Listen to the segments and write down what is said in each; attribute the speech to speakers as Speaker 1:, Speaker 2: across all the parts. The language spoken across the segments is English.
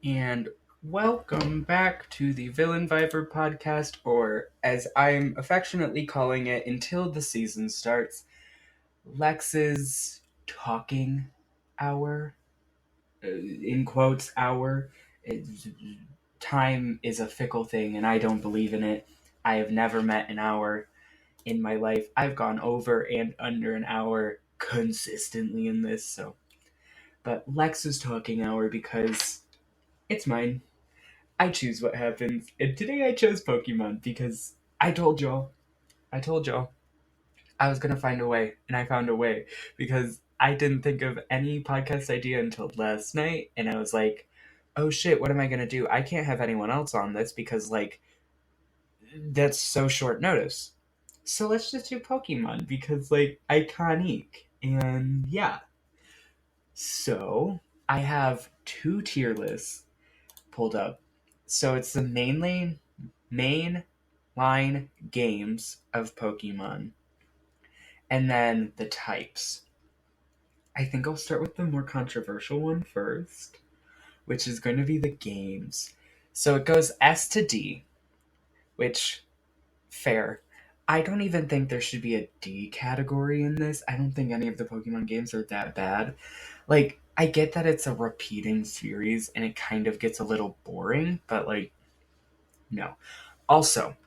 Speaker 1: And welcome back to the Villainvivor podcast, or as I'm affectionately calling it until the season starts, Lex's talking hour. In quotes, hour. Time is a fickle thing, and I don't believe in it. I have never met an hour in my life. I've gone over and under an hour consistently in this, so. But Lex's talking hour because it's mine. I choose what happens. And today I chose Pokemon because I told y'all, I was going to find a way, and I found a way because I didn't think of any podcast idea until last night, and I was like, oh shit, what am I going to do? I can't have anyone else on this because, that's so short notice. So let's just do Pokemon because, iconic. And yeah. So I have two tier lists pulled up. So it's the main line games of Pokemon, and then the types. I think I'll start with the more controversial one first, which is going to be the games. So it goes S to D, which, fair. I don't even think there should be a D category in this. I don't think any of the Pokemon games are that bad. I get that it's a repeating series and it kind of gets a little boring, but, no. Also,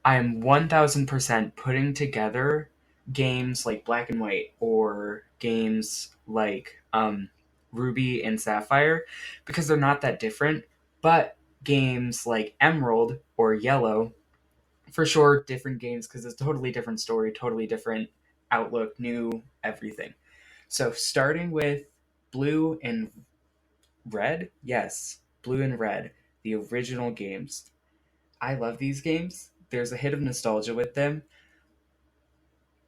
Speaker 1: I'm 1000% putting together games like Black and White or games like Ruby and Sapphire because they're not that different, but games like Emerald or Yellow, for sure, different games because it's a totally different story, totally different outlook, new everything. So, starting with Blue and Red, yes, Blue and Red, the original games. I love these games. There's a hit of nostalgia with them,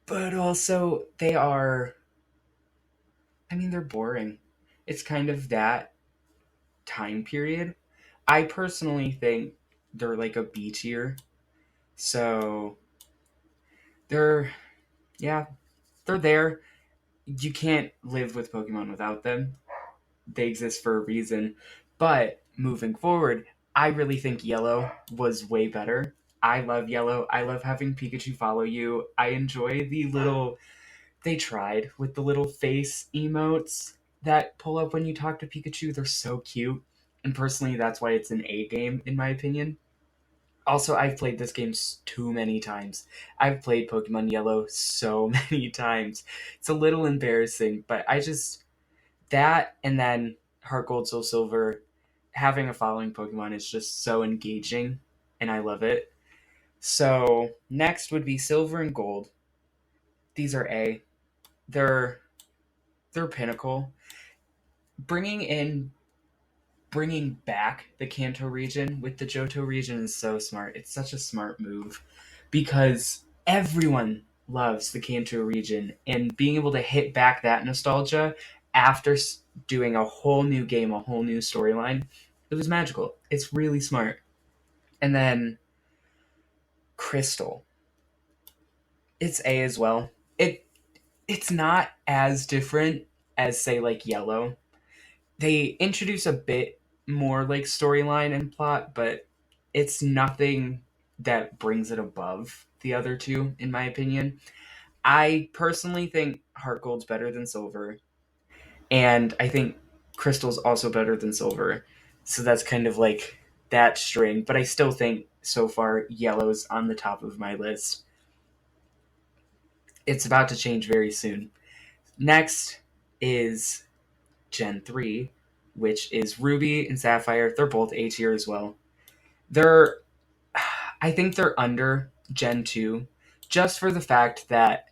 Speaker 1: but also they're boring. It's kind of that time period. I personally think they're like a B tier. So they're, yeah, they're there. You can't live with Pokemon without them. They exist for a reason. But moving forward, I really think Yellow was way better. I love Yellow. I love having Pikachu follow you. I enjoy the little. They tried with the little face emotes that pull up when you talk to Pikachu. They're so cute. And personally, that's why it's an A game, in my opinion. Also, I've played this game too many times. I've played Pokemon Yellow so many times. It's a little embarrassing, but I just that and then Heart Gold Soul Silver, having a following Pokemon is just so engaging, and I love it. So next would be Silver and Gold. These are A. They're they're pinnacle. Bringing in bringing back the Kanto region with the Johto region is so smart. It's such a smart move because everyone loves the Kanto region, and being able to hit back that nostalgia after doing a whole new game, a whole new storyline, it was magical. It's really smart. And then Crystal, it's A as well. It's not as different as, say, like Yellow. They introduce a bit more like storyline and plot, but it's nothing that brings it above the other two, in my opinion. I personally think Heart Gold's better than Silver, and I think Crystal's also better than Silver. So that's kind of like that string, but I still think so far Yellow's on the top of my list. It's about to change very soon. Next is Gen 3, which is Ruby and Sapphire. They're both A tier as well. They're, I think they're under Gen 2 just for the fact that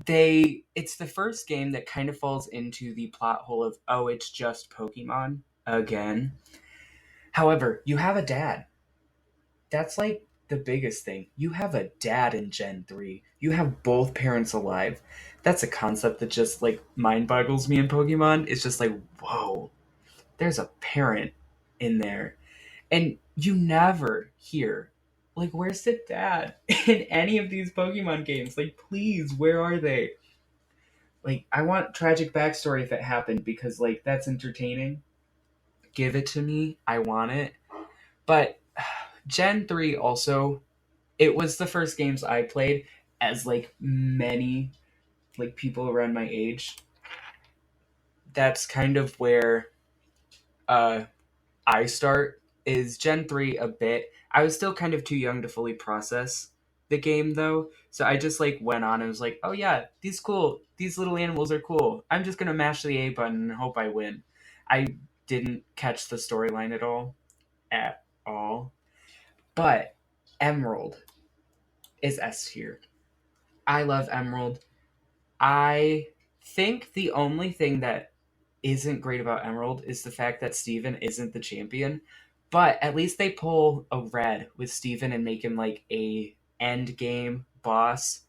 Speaker 1: it's the first game that kind of falls into the plot hole of, oh, it's just Pokemon again. However, you have a dad. That's like the biggest thing. You have a dad in Gen 3. You have both parents alive. That's a concept that just like mind boggles me in Pokemon. It's just like, whoa, there's a parent in there. And you never hear, like, where's the dad in any of these Pokemon games? Like, please, where are they? Like, I want tragic backstory if it happened because, like, that's entertaining. Give it to me. I want it. But Gen 3 also, it was the first games I played, as like many like people around my age. That's kind of where uh I start, is Gen 3 a bit. I was still kind of too young to fully process the game though. So I just like went on and was like, "Oh yeah, these little animals are cool. I'm just going to mash the A button and hope I win." I didn't catch the storyline at all. But Emerald is S tier. I love Emerald. I think the only thing that isn't great about Emerald is the fact that Steven isn't the champion. But at least they pull a red with Steven and make him like a end game boss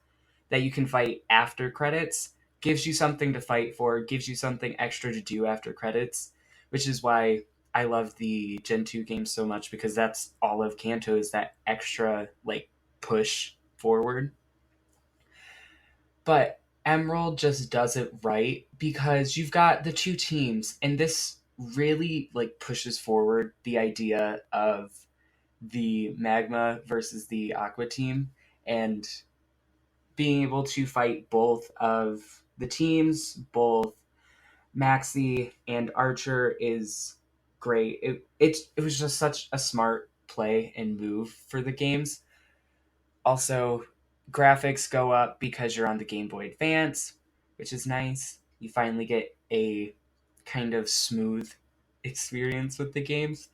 Speaker 1: that you can fight after credits. Gives you something to fight for, gives you something extra to do after credits, which is why I love the Gen 2 games so much, because that's all of Kanto, is that extra like push forward. But Emerald just does it right because you've got the two teams, and this really like pushes forward the idea of the Magma versus the Aqua team, and being able to fight both of the teams, both Maxi and Archer, is great. It was just such a smart play and move for the games. Also, graphics go up because you're on the Game Boy Advance, which is nice. You finally get a kind of smooth experience with the games.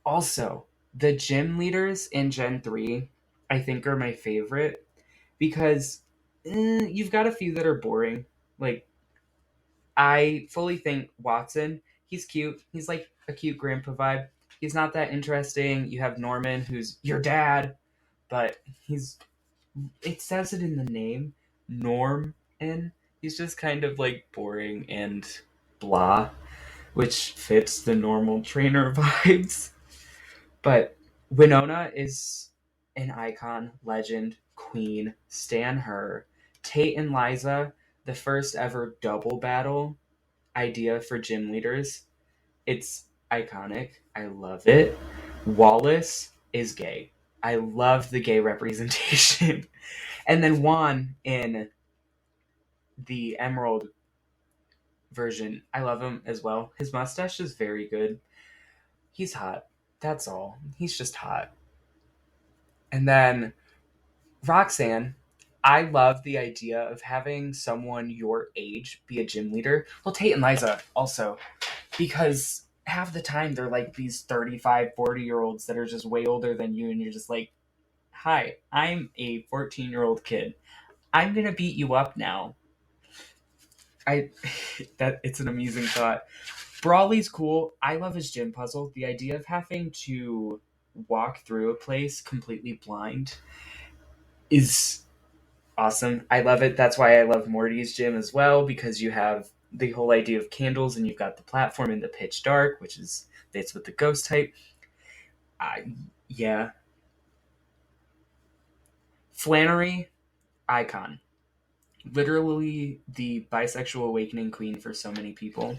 Speaker 1: Also, the gym leaders in Gen 3, I think, are my favorite because you've got a few that are boring. Like, I fully think Watson, he's cute. He's like a cute grandpa vibe. He's not that interesting. You have Norman, who's your dad, but it says it in the name, Norm, and he's just kind of like boring and blah, which fits the normal trainer vibes. But Winona is an icon, legend, queen, stan her. Tate and Liza, the first ever double battle idea for gym leaders. It's iconic. I love it. Wallace is gay. I love the gay representation. And then Juan in the Emerald version, I love him as well. His mustache is very good. He's hot. That's all. He's just hot. And then Roxanne, I love the idea of having someone your age be a gym leader. Well, Tate and Liza also, because half the time they're like these 35, 40-year-olds that are just way older than you, and you're just like, "Hi, I'm a 14-year-old kid. I'm going to beat you up now." I that it's an amusing thought. Brawly's cool. I love his gym puzzle. The idea of having to walk through a place completely blind is awesome. I love it. That's why I love Morty's gym as well, because you have the whole idea of candles and you've got the platform in the pitch dark, which is fits with the ghost type. Yeah. Flannery, icon. Literally the bisexual awakening queen for so many people.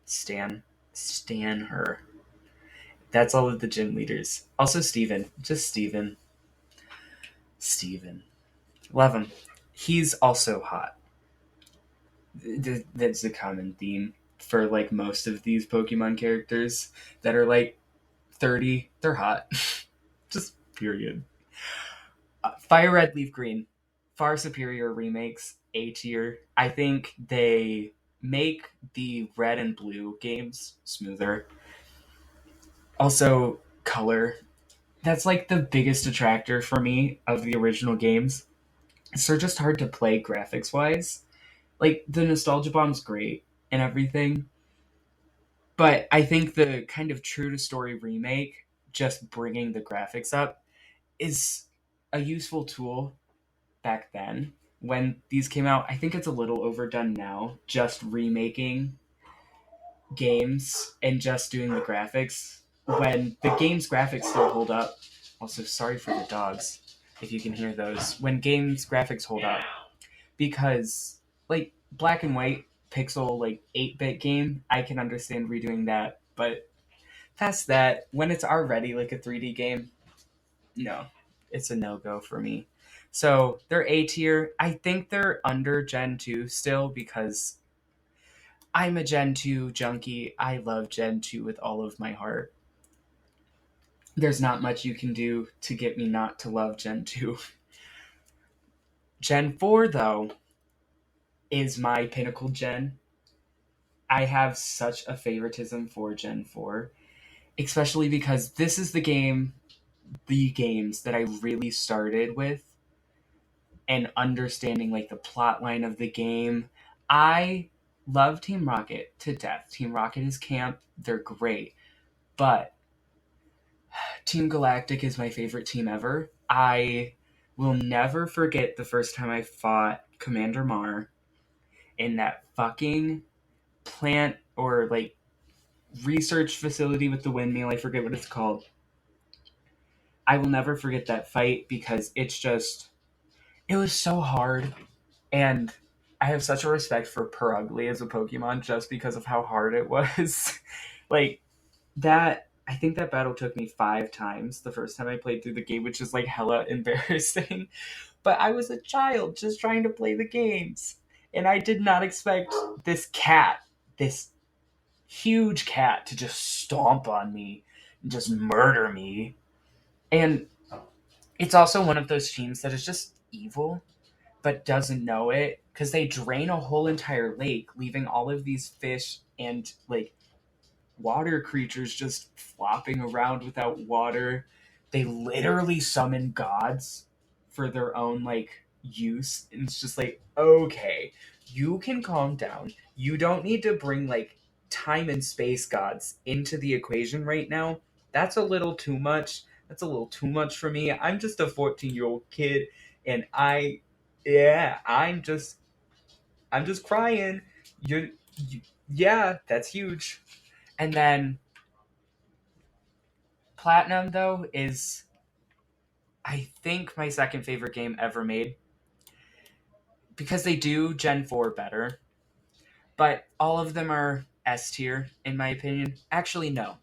Speaker 1: Stan her. That's all of the gym leaders. Also Steven. Just Steven. Steven. Love him. He's also hot. That's a common theme for like most of these Pokemon characters that are like 30. They're hot. Just period. Fire Red, Leaf Green. Far superior remakes. A tier. I think they make the red and blue games smoother. Also, color. That's like the biggest detractor for me of the original games. So they're just hard to play graphics wise. Like, the Nostalgia Bomb's great and everything, but I think the kind of true to story remake, just bringing the graphics up, is a useful tool back then when these came out. I think it's a little overdone now, just remaking games and just doing the graphics when the game's graphics still hold up. Also, sorry for the dogs, if you can hear those. When games graphics hold up, because like black and white pixel like 8-bit game, I can understand redoing that But past that, when it's already like a 3D game, no, it's a no-go for me. So they're A tier. I think they're under Gen 2 still because I'm a Gen 2 junkie. I love Gen 2 with all of my heart. There's not much you can do to get me not to love Gen 2. Gen 4, though, is my pinnacle gen. I have such a favoritism for Gen 4, especially because this is the games that I really started with and understanding like the plot line of the game. I love Team Rocket to death. Team Rocket is camp, they're great. But Team Galactic is my favorite team ever. I will never forget the first time I fought Commander Mar in that fucking plant or like research facility with the windmill. I forget what it's called. I will never forget that fight because it was so hard. And I have such a respect for Perugly as a Pokemon just because of how hard it was. Like, I think that battle took me 5 times the first time I played through the game, which is like hella embarrassing. But I was a child just trying to play the games. And I did not expect this huge cat, to just stomp on me and just murder me. And it's also one of those teams that is just evil but doesn't know it because they drain a whole entire lake, leaving all of these fish and like water creatures just flopping around without water. They literally summon gods for their own like use, and it's just like, okay, you can calm down. You don't need to bring like time and space gods into the equation right now. That's a little too much. That's a little too much for me. I'm just a 14-year-old kid, and yeah, I'm just crying. You yeah, that's huge. And then Platinum, though, is, I think, my second favorite game ever made because they do Gen 4 better, but all of them are S tier, in my opinion. Actually, no.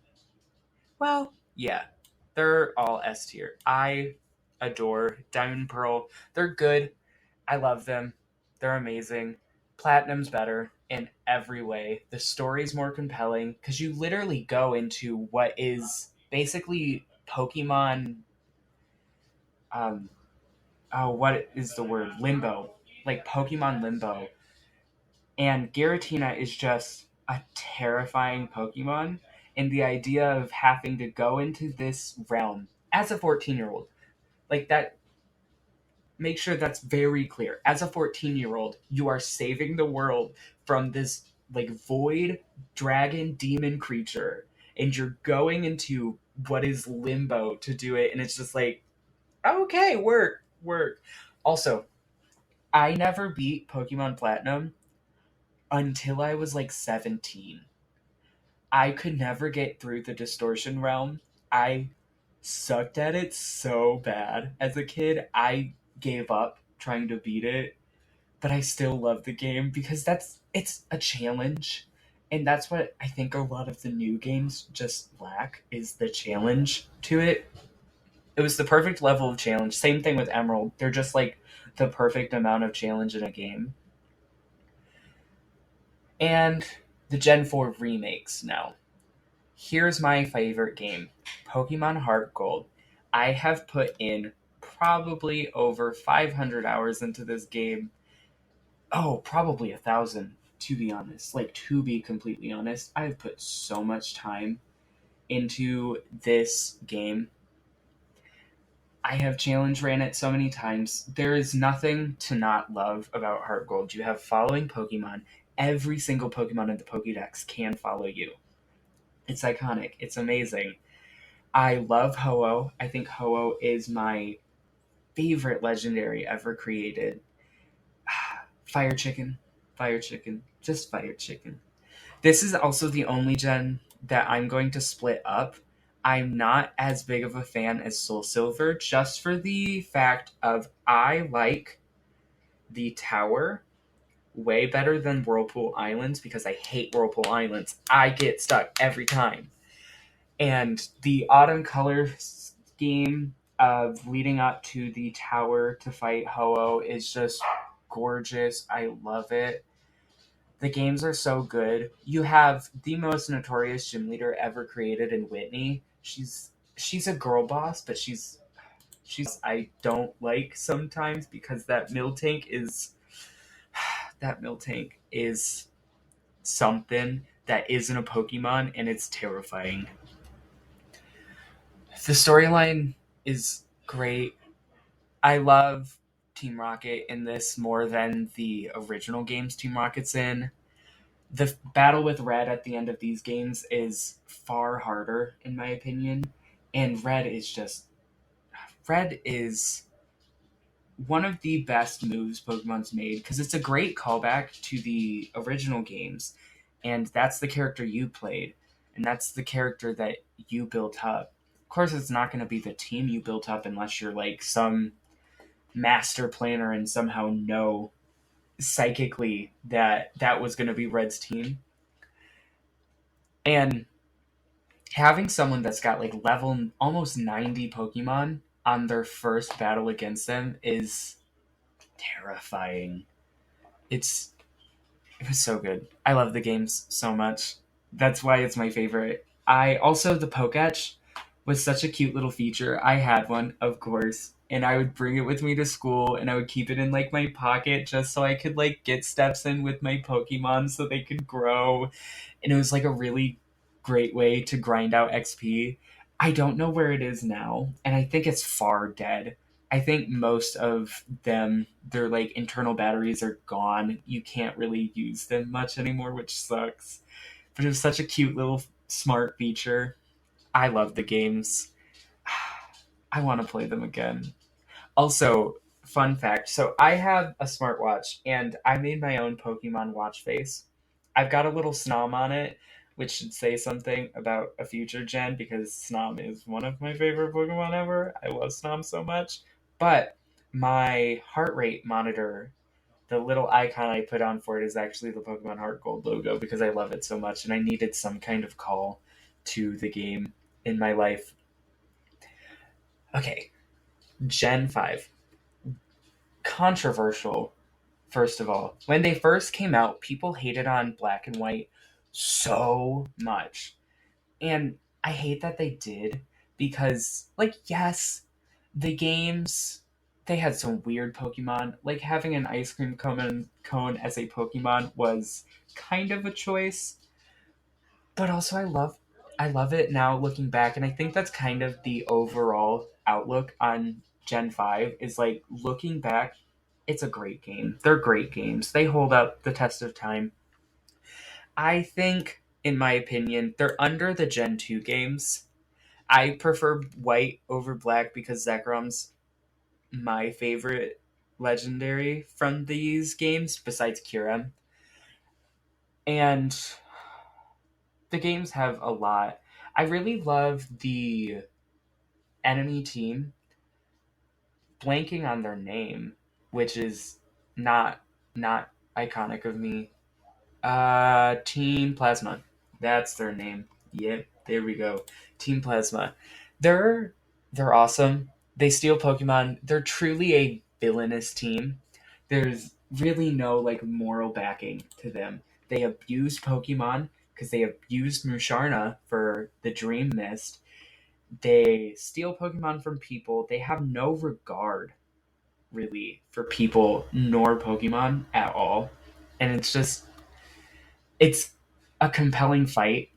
Speaker 1: Well, yeah, they're all S tier. I adore Diamond and Pearl. They're good. I love them. They're amazing. Platinum's better in every way. The story's more compelling because you literally go into what is basically Pokemon. Um, what is the word? Limbo. Like Pokemon Limbo. And Giratina is just a terrifying Pokemon. And the idea of having to go into this realm as a 14-year-old, like that, make sure that's very clear. As a 14-year-old, you are saving the world from this like void dragon demon creature. And you're going into what is limbo to do it. And it's just like, okay, work, work. Also, I never beat Pokemon Platinum until I was like 17. I could never get through the distortion realm. I sucked at it so bad. As a kid, I gave up trying to beat it, but I still love the game because it's a challenge. And that's what I think a lot of the new games just lack is the challenge to it. It was the perfect level of challenge. Same thing with Emerald. They're just like the perfect amount of challenge in a game. And the Gen 4 remakes now. Here's my favorite game, Pokemon Heart Gold. I have put in probably over 500 hours into this game. Oh, probably 1,000, to be honest. Like, to be completely honest, I've put so much time into this game. I have challenge ran it so many times. There is nothing to not love about Heart Gold. You have following Pokemon. Every single Pokemon in the Pokédex can follow you. It's iconic. It's amazing. I love Ho-Oh. I think Ho-Oh is my favorite legendary ever created. Fire Chicken. Fire Chicken. Just Fire Chicken. This is also the only gen that I'm going to split up. I'm not as big of a fan as Soul Silver, just for the fact of I like the tower way better than Whirlpool Islands because I hate Whirlpool Islands. I get stuck every time. And the autumn color scheme of leading up to the tower to fight Ho-Oh is just gorgeous. I love it. The games are so good. You have the most notorious gym leader ever created in Whitney. She's a girl boss, but she's I don't like sometimes because that mill tank is something that isn't a Pokemon and it's terrifying. The storyline is great. I love Team Rocket in this more than the original games Team Rocket's in. The battle with Red at the end of these games is far harder, in my opinion. And Red is one of the best moves Pokemon's made because it's a great callback to the original games. And that's the character you played. And that's the character that you built up. Of course, it's not going to be the team you built up unless you're like some master planner and somehow know psychically that that was going to be Red's team. And having someone that's got like level almost 90 Pokemon on their first battle against them is terrifying. It was so good. I love the games so much. That's why it's my favorite. I also the Poketch was such a cute little feature. I had one, of course, and I would bring it with me to school and I would keep it in like my pocket just so I could like get steps in with my Pokemon so they could grow. And it was like a really great way to grind out XP. I don't know where it is now, and I think it's far dead. I think most of them, their like internal batteries are gone. You can't really use them much anymore, which sucks. But it was such a cute little smart feature. I love the games. I want to play them again. Also, fun fact, so I have a smartwatch and I made my own Pokemon watch face. I've got a little Snom on it, which should say something about a future gen because Snom is one of my favorite Pokemon ever. I love Snom so much. But my heart rate monitor, the little icon I put on for it is actually the Pokemon Heart Gold logo because I love it so much and I needed some kind of call to the game in my life. Okay, Gen 5. Controversial, first of all. When they first came out, people hated on Black and White so much. And I hate that they did because, like, yes, the games, they had some weird Pokemon. Like, having an ice cream cone as a Pokemon was kind of a choice. But also, I love it now looking back. And I think that's kind of the overall outlook on Gen 5 is like looking back, it's a great game. They're great games. They hold up the test of time. I think, in my opinion, they're under the Gen 2 games. I prefer white over black because Zekrom's my favorite legendary from these games, besides Kyurem. And the games have a lot. I really love the enemy team blanking on their name, which is not iconic of me. Team Plasma. That's their name. Yep, there we go. Team Plasma. They're they're awesome. They steal Pokemon. They're truly a villainous team. There's really no like moral backing to them. They abuse Pokemon because they abused Musharna for the Dream Mist. They steal Pokemon from people. They have no regard really for people nor Pokemon at all. And it's a compelling fight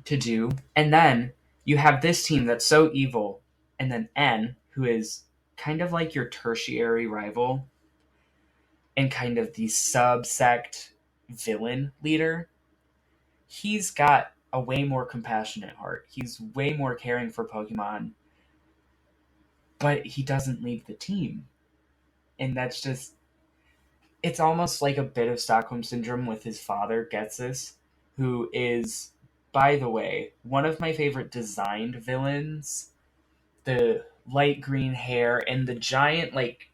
Speaker 1: to do. And then you have this team that's so evil, and then N, who is kind of like your tertiary rival and kind of the subsect villain leader. He's got a way more compassionate heart. He's way more caring for Pokemon, but he doesn't leave the team. And that's just, it's almost like a bit of Stockholm Syndrome with his father, Getsus, who is, by the way, one of my favorite designed villains. The light green hair and the giant, like,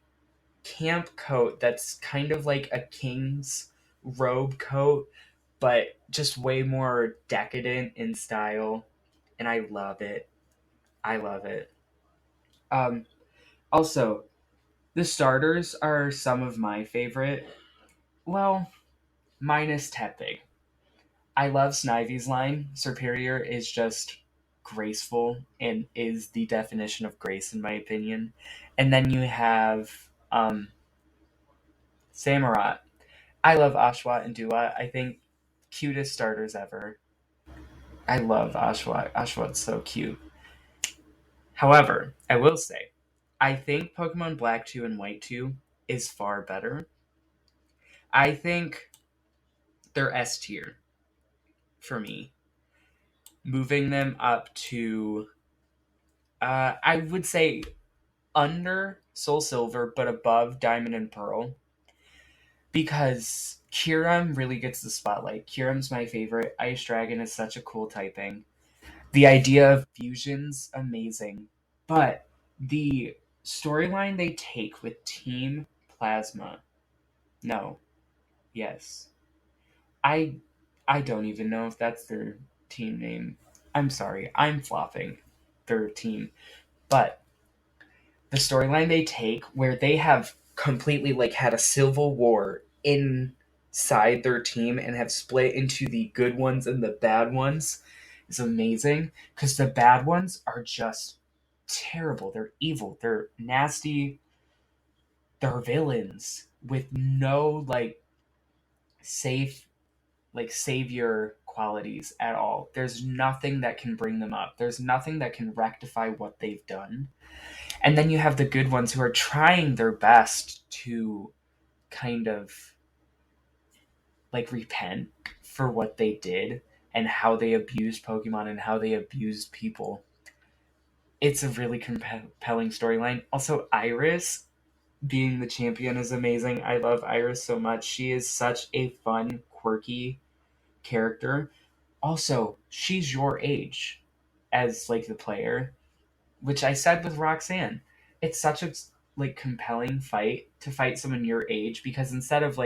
Speaker 1: camp coat that's kind of like a king's robe coat, but just way more decadent in style. And I love it. I love it. Um, Also, the starters are some of my favorite. Well, minus Tepig. I love Snivy's line. Superior is just graceful and is the definition of grace, in my opinion. And then you have Samurott. I love Ashwat and Duat. I think cutest starters ever. I love Ashwat. Ashwat's so cute. However, I will say, I think Pokemon Black 2 and White 2 is far better. I think they're S tier for me. Moving them up to, I would say, under Soul Silver, but above Diamond and Pearl. Because Kyurem really gets the spotlight. Kyurem's my favorite. Ice Dragon is such a cool typing. The idea of fusion's amazing. But the storyline they take with Team Plasma. No. Yes. I I don't even know if that's their team name. I'm sorry. I'm flopping their team. But the storyline they take where they have completely like had a civil war inside their team and have split into the good ones and the bad ones is amazing because the bad ones are just terrible. They're evil. They're nasty. They're villains with no safe savior qualities at all. There's nothing that can bring them up. There's nothing that can rectify what they've done. And then you have the good ones who are trying their best to kind of repent for what they did and how they abused Pokemon and how they abused people. It's a really compelling storyline. Also, Iris being the champion is amazing. I love Iris so much. She is such a fun, quirky character. Also, she's your age as the player, which I said with Roxanne. It's such a compelling fight to fight someone your age because instead of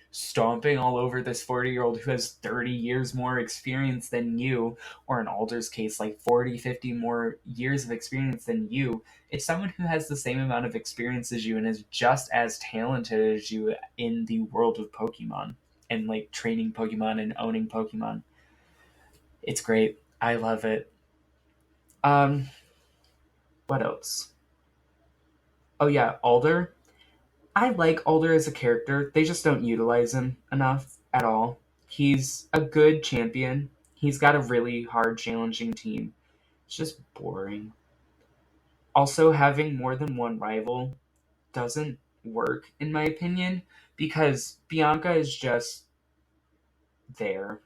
Speaker 1: stomping all over this 40-year-old who has 30 years more experience than you, or in Alder's case 40, 50 more years of experience than you, it's someone who has the same amount of experience as you and is just as talented as you in the world of Pokemon and training Pokemon and owning Pokemon. It's great. I love it. um what else? Oh yeah, Alder. I like Alder as a character. They just don't utilize him enough at all. He's a good champion. He's got a really hard, challenging team. It's just boring. Also, having more than one rival doesn't work, in my opinion, because Bianca is just there.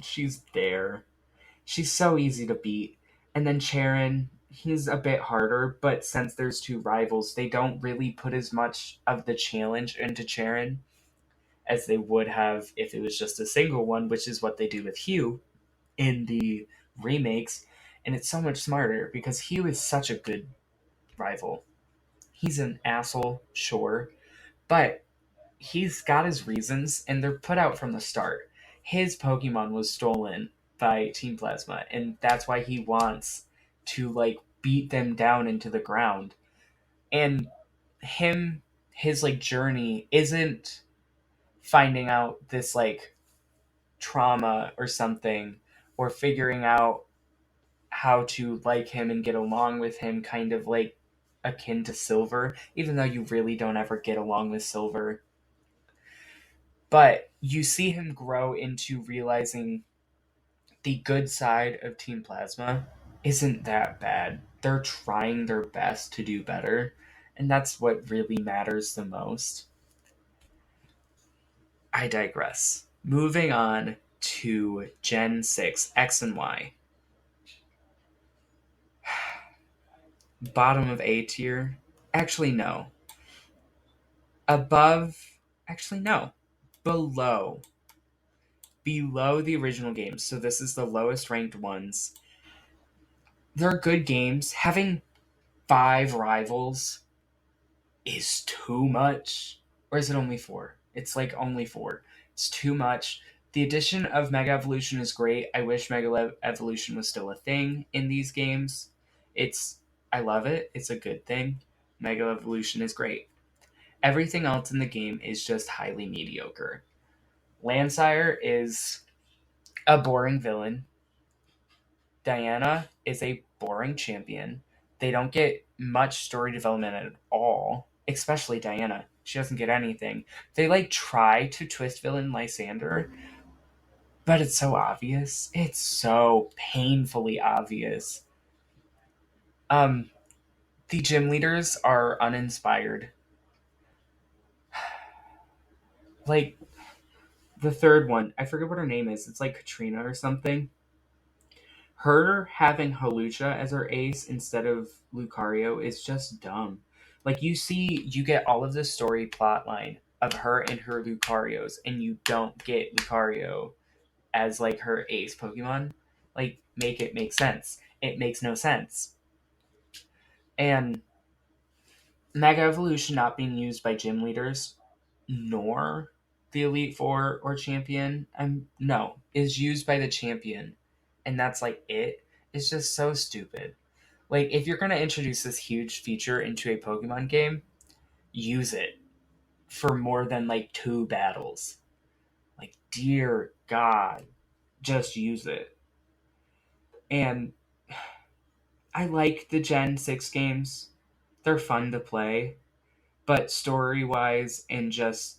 Speaker 1: She's there. She's so easy to beat. And then Charon, he's a bit harder, but since there's two rivals, they don't really put as much of the challenge into Charon as they would have if it was just a single one, which is what they do with Hugh in the remakes. And it's so much smarter because Hugh is such a good rival. He's an asshole, sure, but he's got his reasons, and they're put out from the start. His Pokemon was stolen by Team Plasma, and that's why he wants to beat them down into the ground. And his journey isn't finding out this trauma or something, or figuring out how to like him and get along with him, kind of akin to Silver, even though you really don't ever get along with Silver. But you see him grow into realizing the good side of Team Plasma isn't that bad. They're trying their best to do better, and that's what really matters the most. I digress. Moving on to Gen 6, X and Y. Bottom of A tier? Actually, no. Above? Actually, no. Below. Below the original games. So this is the lowest ranked ones. They're good games. Having 5 rivals is too much. Or is it only 4? It's like only 4. It's too much. The addition of Mega Evolution is great. I wish Mega Evolution was still a thing in these games. It's I love it. It's a good thing. Mega Evolution is great. Everything else in the game is just highly mediocre. Landsire is a boring villain. Diana is a boring champion. They don't get much story development at all, especially Diana. She doesn't get anything. They like try to twist villain Lysander, but it's so obvious. It's so painfully obvious. Um, the gym leaders are uninspired. Like the third one, I forget what her name is. It's like Katrina or something. Her having Halucha as her ace instead of Lucario is just dumb. Like you get all of the story plot line of her and her Lucarios, and you don't get Lucario as like her ace Pokemon. Like make it make sense. It makes no sense. And Mega Evolution not being used by gym leaders, nor the Elite Four or champion, no, is used by the champion, and that's like it. It's just so stupid. Like if you're gonna introduce this huge feature into a Pokemon game, use it for more than like 2 battles. Like dear God, just use it. And I like the Gen 6 games. They're fun to play, but story wise and just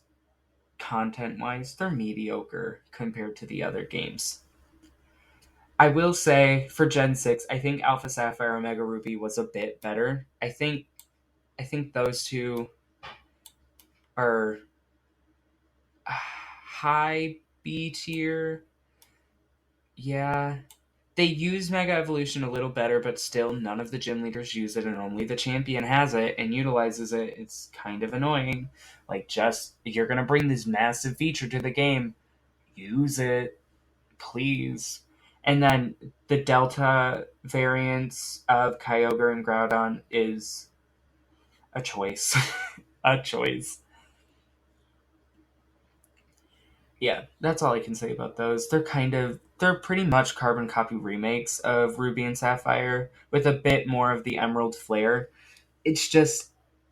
Speaker 1: content wise, they're mediocre compared to the other games. I will say for Gen 6, I think Alpha Sapphire Omega Ruby was a bit better. I think those two are high B tier. Yeah. They use Mega Evolution a little better, but still none of the gym leaders use it and only the champion has it and utilizes it. It's kind of annoying. Like just if you're gonna bring this massive feature to the game, use it. Please. And then the Delta variants of Kyogre and Groudon is a choice. A choice. Yeah, that's all I can say about those. They're pretty much carbon copy remakes of Ruby and Sapphire with a bit more of the Emerald flair. It's just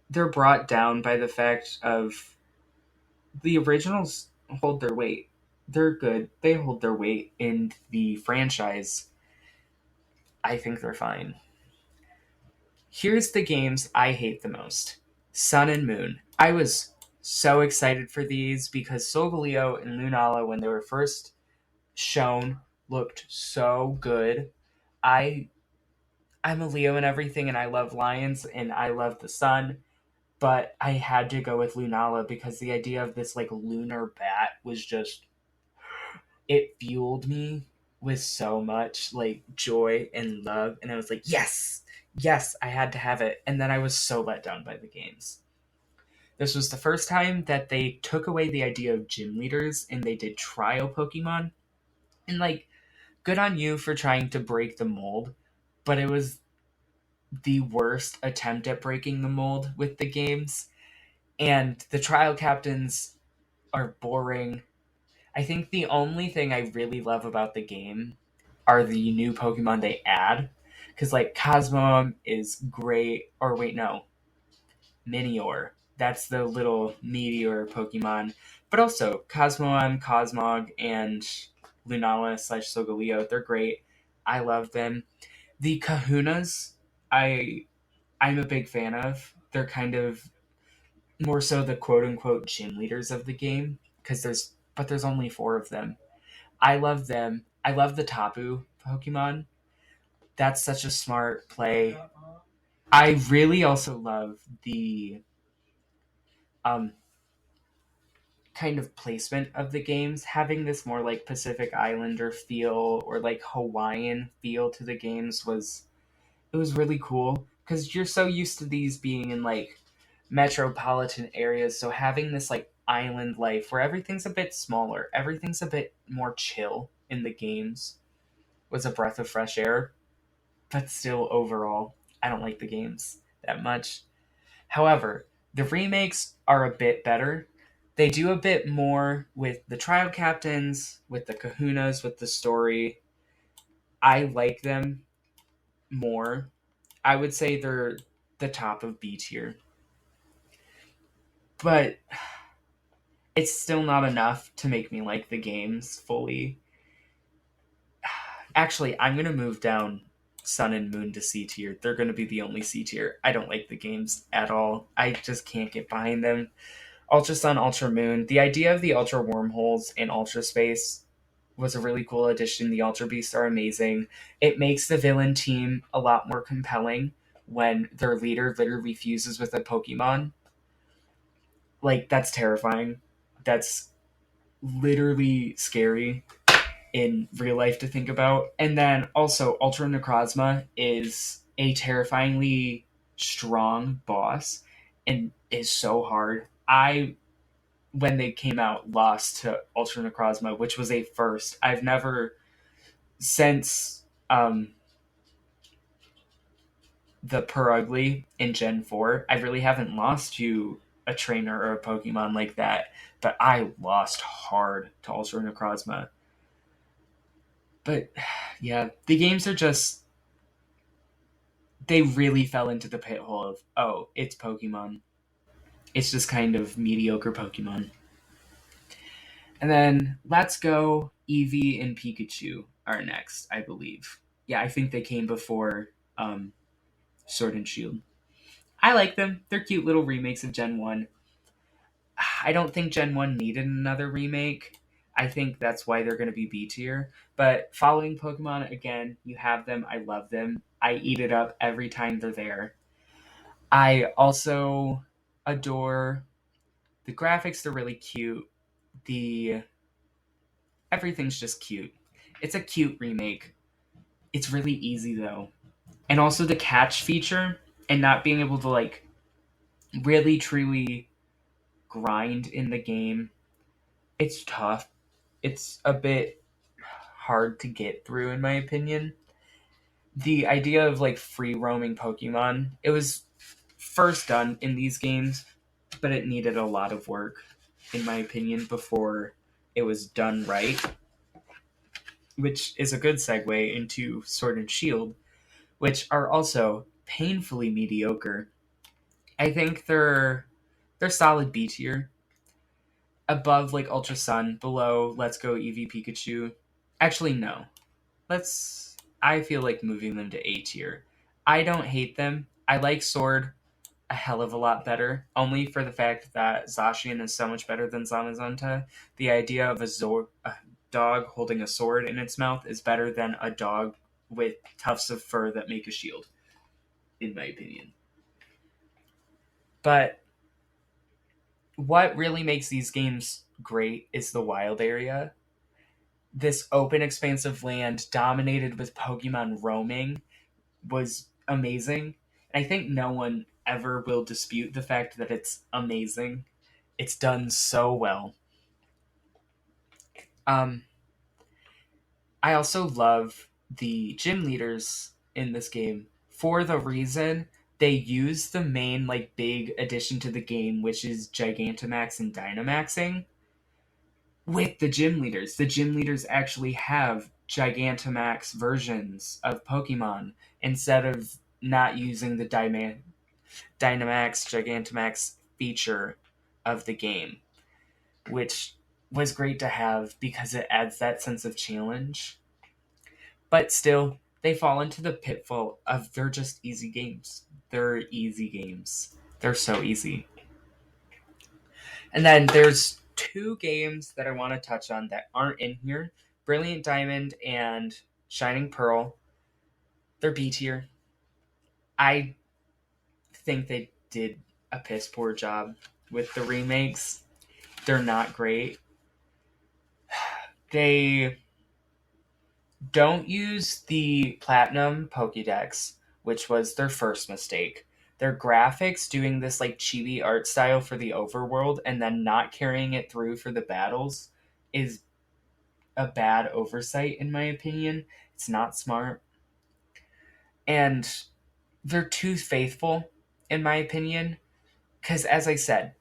Speaker 1: they're brought down by the fact of the originals hold their weight. They're good. They hold their weight in the franchise. I think they're fine. Here's the games I hate the most. Sun and Moon. I was so excited for these because Solgaleo and Lunala, when they were first shown, looked so good. I I'm a Leo and everything, and I love lions and I love the sun, but I had to go with Lunala because the idea of this like lunar bat was just it fueled me with so much like joy and love, and I was like, yes, yes, I had to have it, and then I was so let down by the games. This was the first time that they took away the idea of gym leaders and they did trial Pokemon, and like good on you for trying to break the mold, but it was the worst attempt at breaking the mold with the games. And the trial captains are boring. I think the only thing I really love about the game are the new Pokemon they add. Because, like, Cosmo is great. Or, wait, no. Minior. That's the little meteor Pokemon. But also, Cosmoem, Cosmog, and Lunala slash Solgaleo, they're great. I love them. The Kahunas, I I'm a big fan of. They're kind of more so the quote unquote gym leaders of the game because there's only 4 of them. I love them. I love the Tapu Pokemon. That's such a smart play. I really also love the um kind of placement of the games, having this more like Pacific Islander feel or like Hawaiian feel to the games was it was really cool because you're so used to these being in like metropolitan areas, so having this like island life where everything's a bit smaller, everything's a bit more chill in the games was a breath of fresh air. But still overall, I don't like the games that much. However, The remakes are a bit better. They do a bit more with the trial captains, with the kahunas, with the story. I like them more. I would say they're the top of B tier. But it's still not enough to make me like the games fully. Actually, I'm going to move down Sun and Moon to C tier. They're going to be the only C tier. I don't like the games at all. I just can't get behind them. Ultra Sun, Ultra Moon. The idea of the Ultra Wormholes in Ultra Space was a really cool addition. The Ultra Beasts are amazing. It makes the villain team a lot more compelling when their leader literally fuses with a Pokemon. Like, that's terrifying. That's literally scary in real life to think about. And then also, Ultra Necrozma is a terrifyingly strong boss and is so hard. When they came out, lost to Ultra Necrozma, which was a first. I've never, since the Purugly in Gen 4, I really haven't lost to a trainer or a Pokemon like that, but I lost hard to Ultra Necrozma. But yeah, the games are just, they really fell into the pit hole of, oh, it's Pokemon. It's just kind of mediocre Pokemon. And then Let's Go, Eevee, and Pikachu are next, I believe. Yeah, I think they came before Sword and Shield. I like them. They're cute little remakes of Gen 1. I don't think Gen 1 needed another remake. I think that's why they're going to be B tier. But following Pokemon, again, you have them. I love them. I eat it up every time they're there. I also adore the graphics. They're really cute. The everything's just cute. It's a cute remake. It's really easy though. And also the catch feature and not being able to like really truly grind in the game. It's tough. It's a bit hard to get through in my opinion. The idea of like free roaming Pokemon, it was first done in these games, but it needed a lot of work in my opinion before it was done right, which is a good segue into Sword and Shield, which are also painfully mediocre. I think they're solid B tier, above like Ultra Sun, below Let's Go Eevee Pikachu. Actually, no. I feel like moving them to A tier. I don't hate them. I like Sword a hell of a lot better, only for the fact that Zacian is so much better than Zamazenta. The idea of a dog holding a sword in its mouth is better than a dog with tufts of fur that make a shield, in my opinion. But what really makes these games great is the wild area. This open, expansive land dominated with Pokemon roaming was amazing. I think no one ever will dispute the fact that it's amazing. It's done so well. Um, I also love the gym leaders in this game for the reason they use the main like big addition to the game, which is Gigantamax and Dynamaxing with the gym leaders. The gym leaders actually have Gigantamax versions of Pokemon instead of not using the Dynamax Gigantamax feature of the game, which was great to have because it adds that sense of challenge. But still, they fall into the pitfall of they're just easy games. They're easy games. They're so easy. And then there's two games that I want to touch on that aren't in here. Brilliant Diamond and Shining Pearl. They're B tier. I think they did a piss poor job with the remakes. They're not great. They don't use the Platinum Pokédex, which was their first mistake. Their graphics doing this like chibi art style for the overworld and then not carrying it through for the battles is a bad oversight in my opinion. It's not smart. And they're too faithful in my opinion Because, as I said,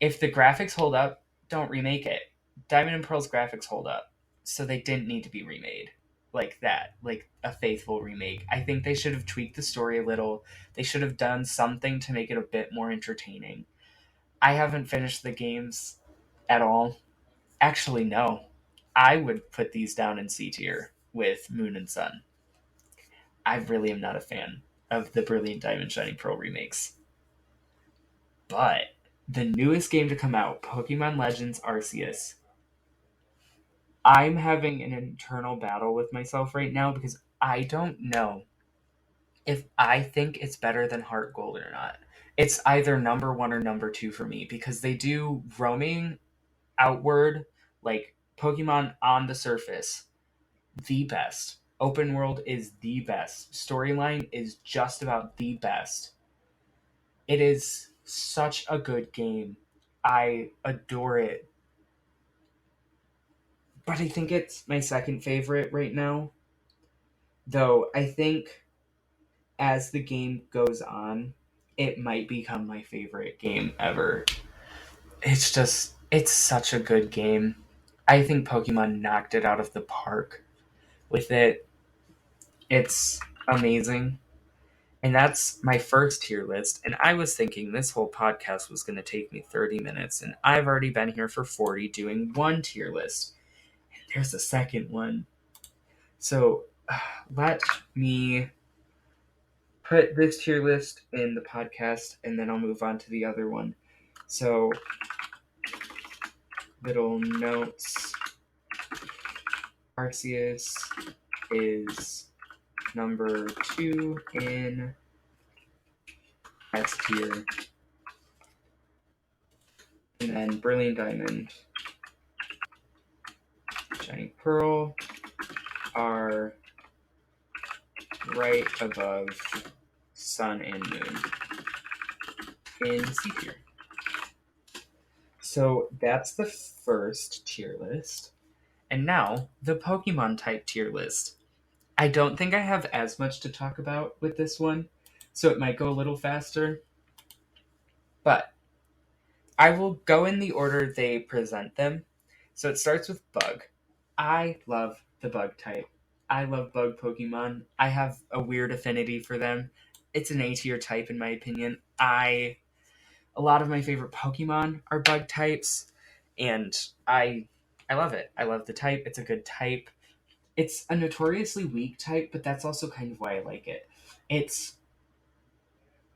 Speaker 1: if the graphics hold up, don't remake it. Diamond and Pearl's graphics hold up, so they didn't need to be remade like that, like a faithful remake. I think they should have tweaked the story a little. They should have done something to make it a bit more entertaining. I haven't finished the games at all. Actually, no. I would put these down in C tier with Moon and Sun. I really am not a fan of the Brilliant Diamond Shining Pearl remakes. But the newest game to come out, Pokemon Legends Arceus, I'm having an internal battle with myself right now because I don't know if I think it's better than Heart Gold or not. It's either number one or number two for me because they do roaming outward, like Pokemon on the surface, the best. Open world is the best. Storyline is just about the best. It is such a good game. I adore it. But I think it's my second favorite right now. Though I think as the game goes on, it might become my favorite game ever. It's such a good game. I think Pokemon knocked it out of the park with it. It's amazing. And that's my first tier list. And I was thinking this whole podcast was going to take me 30 minutes. And I've already been here for 40 doing one tier list. And there's a second one. So let me put this tier list in the podcast and then I'll move on to the other one. So, little notes. Arceus is number 2 in S tier. And then Brilliant Diamond, Shining Pearl are right above Sun and Moon in C tier. So that's the first tier list. And now the Pokemon type tier list. I don't think I have as much to talk about with this one, so it might go a little faster. But I will go in the order they present them. So it starts with Bug. I love the Bug type. I love Bug Pokemon. I have a weird affinity for them. It's an A tier type in my opinion. A lot of my favorite Pokemon are Bug types, and I love it. I love the type. It's a good type. It's a notoriously weak type, but that's also kind of why I like it. It's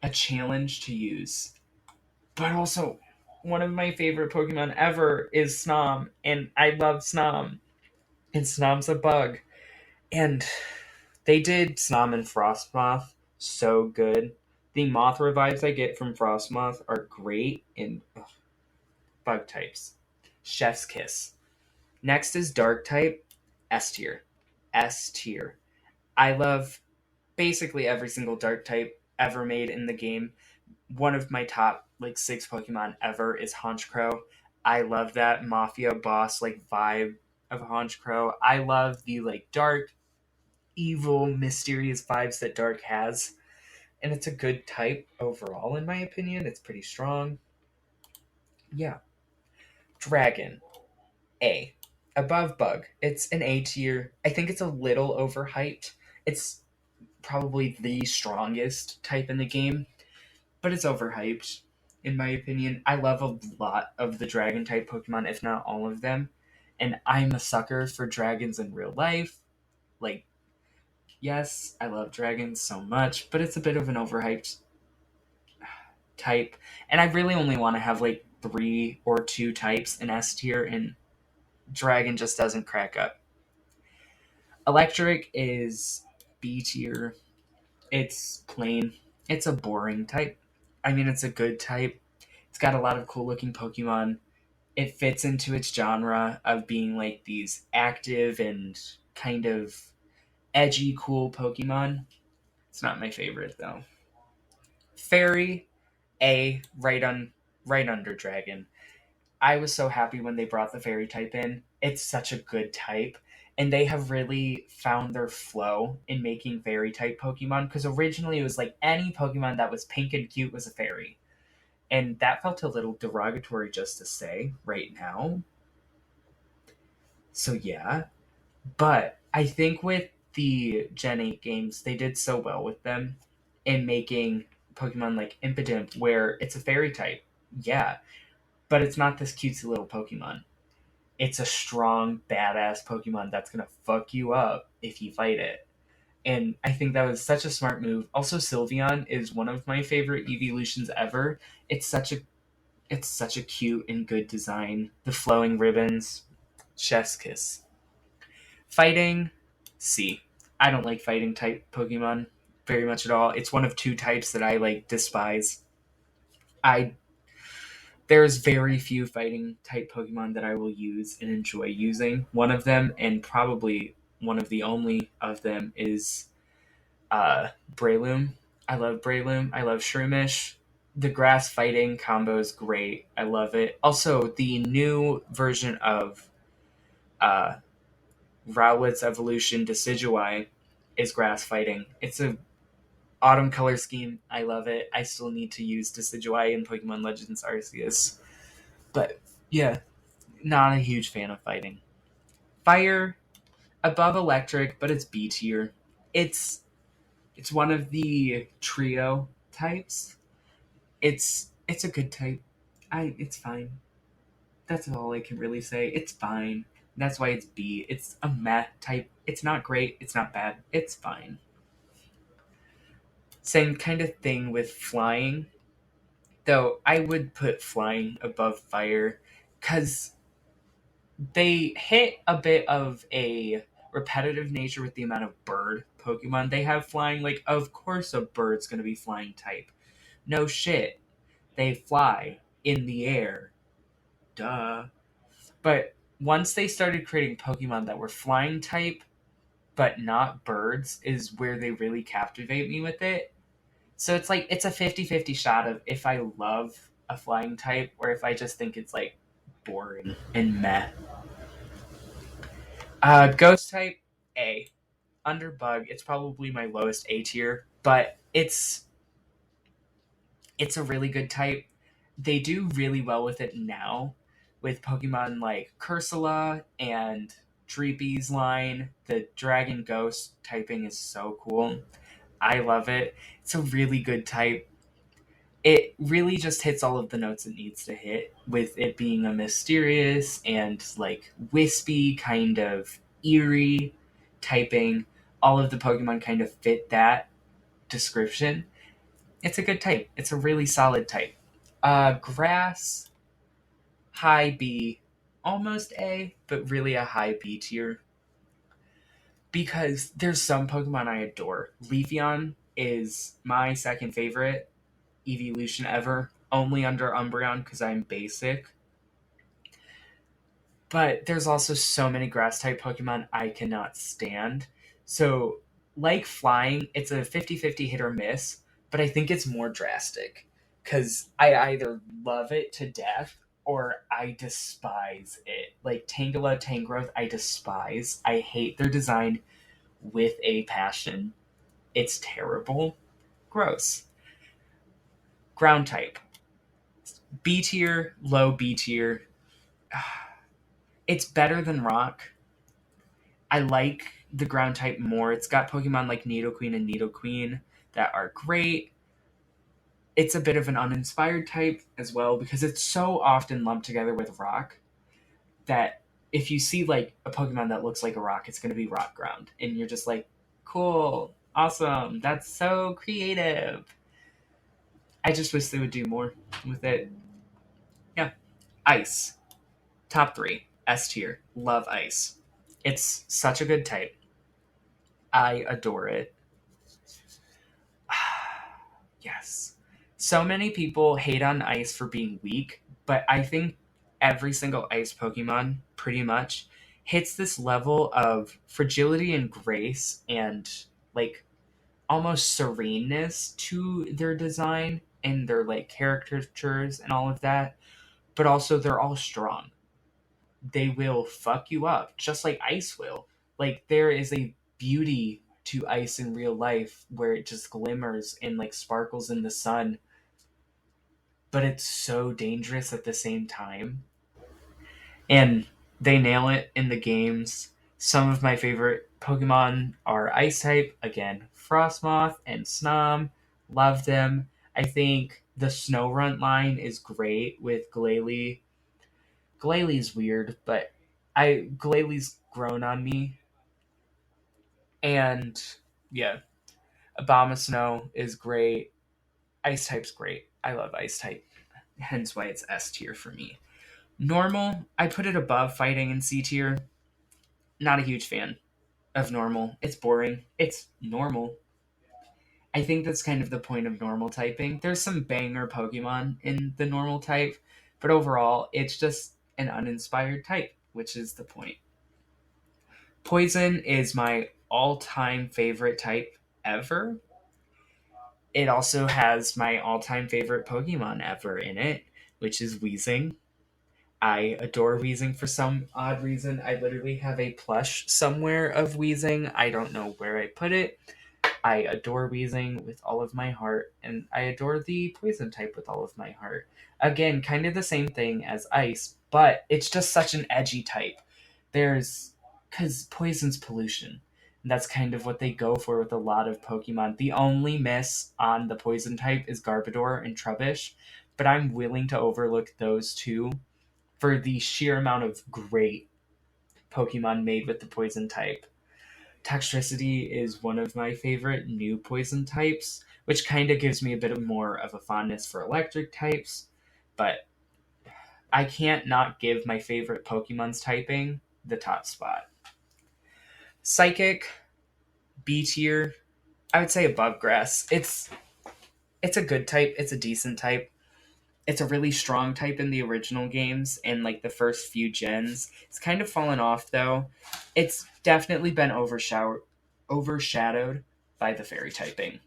Speaker 1: a challenge to use. But also, one of my favorite Pokemon ever is Snom, and I love Snom. And Snom's a bug. And they did Snom and Frostmoth so good. The moth revives I get from Frostmoth are great in bug types. Chef's Kiss. Next is Dark type, S tier. S tier. I love basically every single Dark type ever made in the game. One of my top 6 Pokemon ever is Honchkrow. I love that mafia boss vibe of Honchkrow. I love the dark, evil, mysterious vibes that Dark has. And it's a good type overall in my opinion. It's pretty strong. Yeah. Dragon. A. Above Bug. It's an A tier. I think it's a little overhyped. It's probably the strongest type in the game, but it's overhyped, in my opinion. I love a lot of the dragon type Pokemon, if not all of them, and I'm a sucker for dragons in real life. Yes, I love dragons so much, but it's a bit of an overhyped type, and I really only want to have 3 or 2 types in S tier, and dragon just doesn't crack up. Electric is B tier. It's plain. It's a boring type. I mean, it's a good type. It's got a lot of cool looking Pokemon. It fits into its genre of being these active and kind of edgy, cool Pokemon. It's not my favorite though. Fairy, A, right under Dragon. I was so happy when they brought the Fairy type in. It's such a good type. And they have really found their flow in making Fairy type Pokemon. Because originally it was any Pokemon that was pink and cute was a Fairy. And that felt a little derogatory just to say right now. So yeah. But I think with the Gen 8 games, they did so well with them in making Pokemon like Impidimp, where it's a fairy type. Yeah. But it's not this cutesy little Pokemon. It's a strong, badass Pokemon that's gonna fuck you up if you fight it. And I think that was such a smart move. Also, Sylveon is one of my favorite evolutions ever. It's such a cute and good design. The flowing ribbons, chef's kiss. Fighting, C. I don't like fighting type Pokemon very much at all. It's one of two types that I like despise. I There's very few fighting type Pokemon that I will use and enjoy using. One of them, and probably one of the only of them, is Breloom. I love Breloom. I love Shroomish. The grass fighting combo is great. I love it. Also, the new version of uh, Rowlet's evolution, Decidueye, is grass fighting. It's a autumn color scheme. I love it. I still need to use Decidueye in Pokemon Legends Arceus. But yeah, not a huge fan of fighting. Fire, above electric, but it's B tier. It's it's one of the trio types. It's a good type. It's fine. That's all I can really say. It's fine. That's why it's B. It's a meh type. It's not great. It's not bad. It's fine. Same kind of thing with flying. Though I would put flying above fire because they hit a bit of a repetitive nature with the amount of bird Pokemon they have flying. Like, of course, a bird's going to be flying type. No shit. They fly in the air. Duh. But once they started creating Pokemon that were flying type, but not birds, is where they really captivate me with it. So it's like, it's a 50-50 shot of if I love a flying type or if I just think it's like boring and meh. Ghost type, A. Under Bug, it's probably my lowest A tier, but it's a really good type. They do really well with it now, with Pokemon like Cursula and Dreepy's line. The Dragon Ghost typing is so cool. I love it. It's a really good type. It really just hits all of the notes it needs to hit, with it being a mysterious and like wispy, kind of eerie typing. All of the Pokemon kind of fit that description. It's a good type. It's a really solid type. Grass, high B, almost A, but really a high B tier. Because there's some Pokemon I adore. Leafeon is my second favorite evolution ever, only under Umbreon because I'm basic. But there's also so many grass type Pokemon I cannot stand. So, like flying, it's a 50-50 hit or miss, but I think it's more drastic because I either love it to death or I despise it. Like Tangela, Tangrowth, I despise. I hate their design with a passion. It's terrible. Gross. Ground type. B tier, low B tier. It's better than rock. I like the ground type more. It's got Pokemon like Nidoqueen and Nidoqueen that are great. It's a bit of an uninspired type as well because it's so often lumped together with rock that if you see like a Pokemon that looks like a rock, it's going to be rock ground. And you're just like, cool, awesome, that's so creative. I just wish they would do more with it. Yeah. Ice. Top three. S tier. Love ice. It's such a good type. I adore it. Yes. So many people hate on ice for being weak, but I think every single ice Pokemon pretty much hits this level of fragility and grace and like almost sereneness to their design and their like caricatures and all of that, but also they're all strong. They will fuck you up just like ice will. Like there is a beauty to ice in real life where it just glimmers and like sparkles in the sun. but it's so dangerous at the same time. And they nail it in the games. Some of my favorite Pokemon are Ice type. Again, Frostmoth and Snom. Love them. I think the Snorunt line is great with Glalie. Glalie's weird, but Glalie's grown on me. And yeah, Abomasnow is great. Ice type's great. I love Ice type. Hence why it's S tier for me. Normal, I put it above fighting in C tier. Not a huge fan of normal. It's boring. It's normal. I think that's kind of the point of normal typing. There's some banger Pokemon in the normal type, but overall, it's just an uninspired type, which is the point. Poison is my all time favorite type ever. It also has my all time favorite Pokemon ever in it, which is Weezing. I adore Weezing for some odd reason. I literally have a plush somewhere of Weezing. I don't know where I put it. I adore Weezing with all of my heart, and I adore the Poison type with all of my heart. Again, kind of the same thing as Ice, but it's just such an edgy type. There's. Because Poison's pollution. And that's kind of what they go for with a lot of Pokemon. The only miss on the Poison type is Garbodor and Trubbish, but I'm willing to overlook those two for the sheer amount of great Pokemon made with the Poison type. Textricity is one of my favorite new Poison types, which kind of gives me a bit of more of a fondness for electric types, but I can't not give my favorite Pokemon's typing the top spot. Psychic, B tier, I would say above grass. It's a good type, it's a decent type. It's a really strong type in the original games and like the first few gens. It's kind of fallen off though. It's definitely been overshadowed by the fairy typing.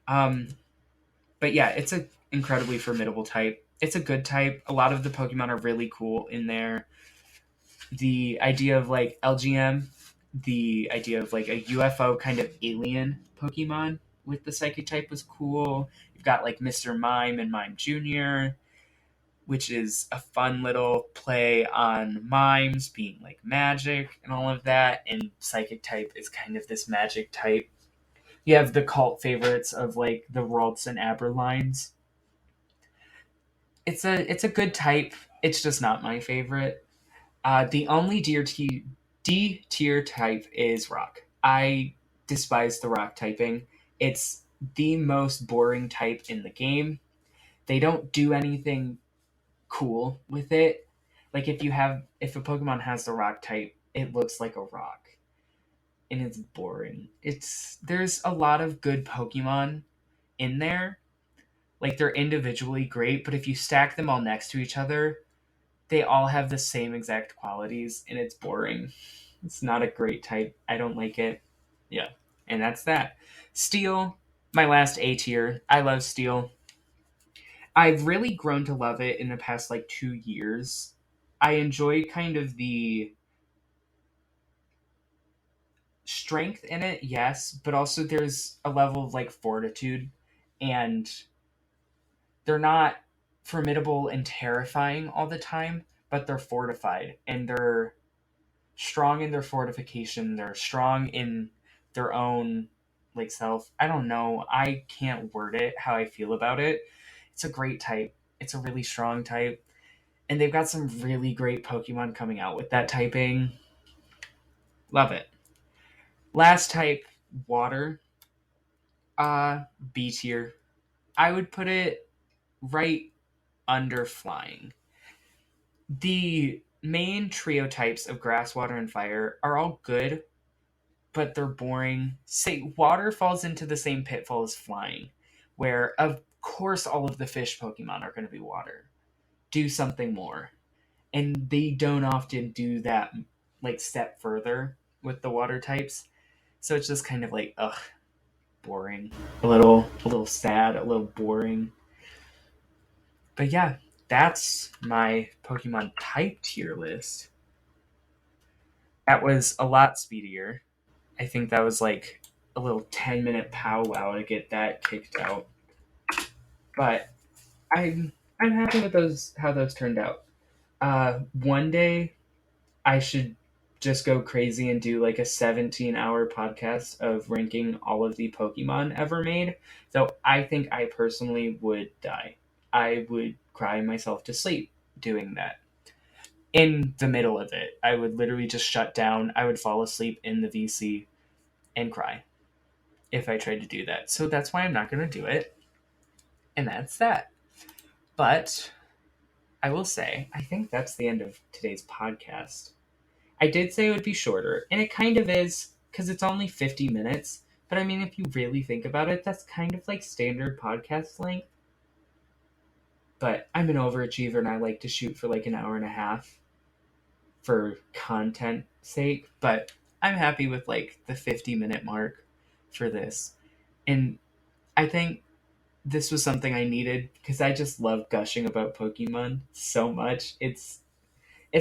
Speaker 1: Um, but yeah, it's an incredibly formidable type. It's a good type. A lot of the Pokemon are really cool in there. The idea of like LGM, the idea of like a UFO kind of alien Pokemon with the Psychic type was cool. You've got like Mr. Mime and Mime Jr., which is a fun little play on mimes being like magic and all of that. And Psychic type is kind of this magic type. You have the cult favorites of like the Ralts and Aberlines. It's a good type. It's just not my favorite. The only D tier type is Rock. I despise the Rock typing. It's the most boring type in the game. They don't do anything cool with it. Like if a Pokemon has the Rock type, it looks like a rock, and it's boring. There's a lot of good Pokemon in there. Like they're individually great, but if you stack them all next to each other, they all have the same exact qualities, and it's boring. It's not a great type. I don't like it. Yeah, and that's that. Steel, my last A tier. I love Steel. I've really grown to love it in the past like 2 years. I enjoy kind of the strength in it, yes, but also there's a level of like fortitude, and they're not formidable and terrifying all the time, but they're fortified and they're strong in their fortification. They're strong in their own like self. I don't know. I can't word it how I feel about it. It's a great type. It's a really strong type. And they've got some really great Pokemon coming out with that typing. Love it. Last type, water. B tier. I would put it right under flying. The main trio types of grass, water, and fire are all good, but they're boring. Say water falls into the same pitfall as flying, where of course all of the fish Pokemon are going to be water. Do something more. And they don't often do that like step further with the water types. So it's just kind of like ugh, boring. A little sad, a little boring. But yeah, that's my Pokemon type tier list. That was a lot speedier. I think that was like a little 10-minute powwow to get that kicked out. But I'm happy with how those turned out. One day I should just go crazy and do like a 17-hour podcast of ranking all of the Pokemon ever made. Though I think I personally would die. I would cry myself to sleep doing that. In the middle of it, I would literally just shut down. I would fall asleep in the VC and cry if I tried to do that. So that's why I'm not going to do it. And that's that. But I will say, I think that's the end of today's podcast. I did say it would be shorter, and it kind of is, because it's only 50 minutes. But I mean, if you really think about it, that's kind of like standard podcast length. But I'm an overachiever, and I like to shoot for like an hour and a half for content sake. But I'm happy with like the 50-minute mark for this. And I think this was something I needed because I just love gushing about Pokemon so much. It's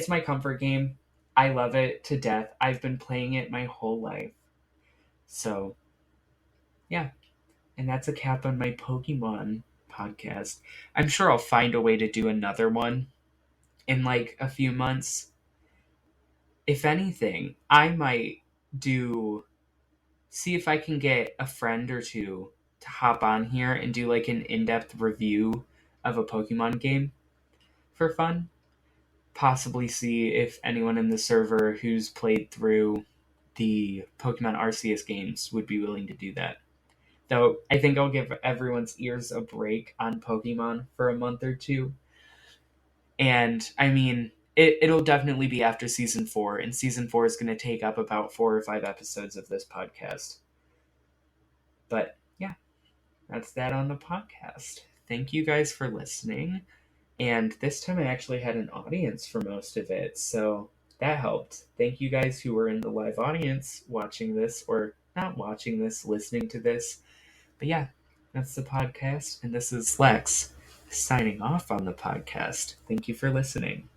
Speaker 1: my comfort game. I love it to death. I've been playing it my whole life. So, yeah. And that's a cap on my Pokemon podcast. I'm sure I'll find a way to do another one in like a few months. If anything, I might see if I can get a friend or two to hop on here and do like an in-depth review of a Pokemon game for fun. Possibly see if anyone in the server who's played through the Pokemon Arceus games would be willing to do that. Though I think I'll give everyone's ears a break on Pokemon for a month or two. And I mean, it'll definitely be after season 4, and season 4 is going to take up about 4 or 5 episodes of this podcast. But yeah, that's that on the podcast. Thank you guys for listening. And this time I actually had an audience for most of it, so that helped. Thank you guys who were in the live audience watching this, or not watching this, listening to this. But yeah, that's the podcast, and this is Lex signing off on the podcast. Thank you for listening.